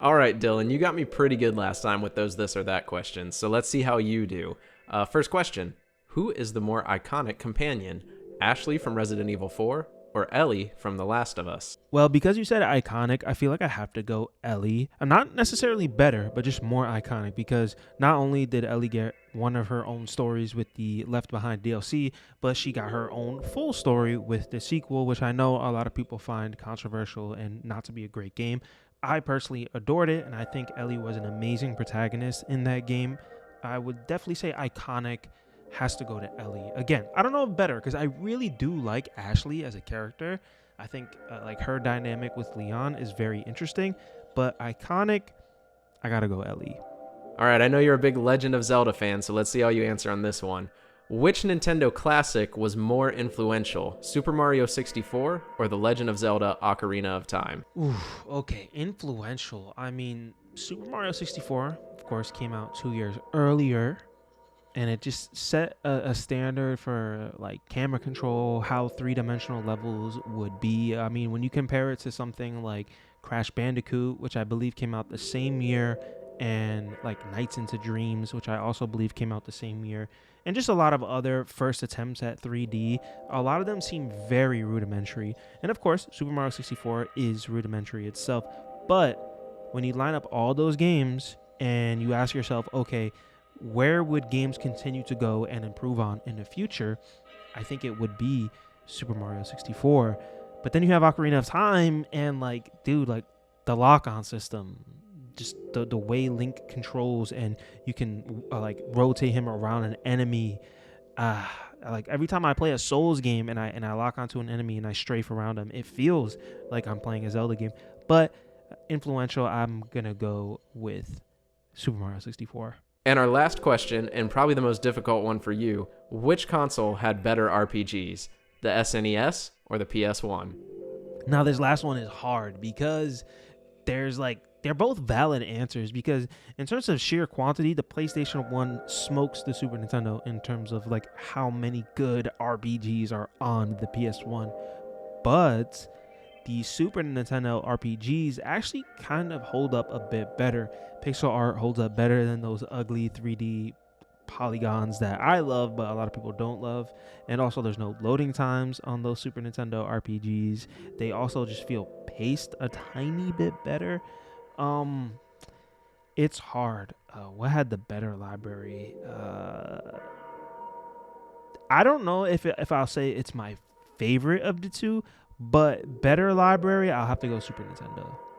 All right, Dylan, you got me pretty good last time with those this or that questions, so let's see how you do. First question: who is the more iconic companion, Ashley from Resident Evil 4 or Ellie from The Last of Us? Well, because you said iconic, I feel like I have to go Ellie. Not necessarily better, but just more iconic because not only did Ellie get one of her own stories with the Left Behind DLC, but she got her own full story with the sequel, which I know a lot of people find controversial and not to be a great game. I personally adored it, and I think Ellie was an amazing protagonist in that game. I would definitely say iconic has to go to Ellie. Again, I don't know if better because I really do like Ashley as a character. I think like her dynamic with Leon is very interesting, but iconic, I gotta go Ellie. All right, I know you're a big Legend of Zelda fan, so let's see how you answer on this one. Which Nintendo classic was more influential, Super Mario 64 or The Legend of Zelda Ocarina of Time? Ooh, okay, influential. I mean, Super Mario 64, of course, came out 2 years earlier, and it just set a standard for like camera control, how three-dimensional levels would be. I mean, when you compare it to something like Crash Bandicoot, which I believe came out the same year, and like Nights into Dreams, which I also believe came out the same year, and just a lot of other first attempts at 3D, a lot of them seem very rudimentary. And of course, Super Mario 64 is rudimentary itself, but when you line up all those games and you ask yourself, okay, where would games continue to go and improve on in the future? I think it would be Super Mario 64. But then you have Ocarina of Time and like, dude, like the lock-on system, just the way Link controls and you can like rotate him around an enemy. Uh, like every time I play a Souls game and I lock onto an enemy and I strafe around him, it feels like I'm playing a Zelda game. But influential, I'm gonna go with Super Mario 64. And our last question, and probably the most difficult one for you: which console had better RPGs, the SNES or the PS1? Now this last one is hard because there's like they're both valid answers because in terms of sheer quantity, the PlayStation 1 smokes the Super Nintendo in terms of like how many good RPGs are on the PS1. But the Super Nintendo RPGs actually kind of hold up a bit better. Pixel art holds up better than those ugly 3D polygons that I love, but a lot of people don't love. And also, there's no loading times on those Super Nintendo RPGs. They also just feel paced a tiny bit better. Um, it's hard. What had the better library? I don't know if I'll say it's my favorite of the two, but better library, I'll have to go Super Nintendo.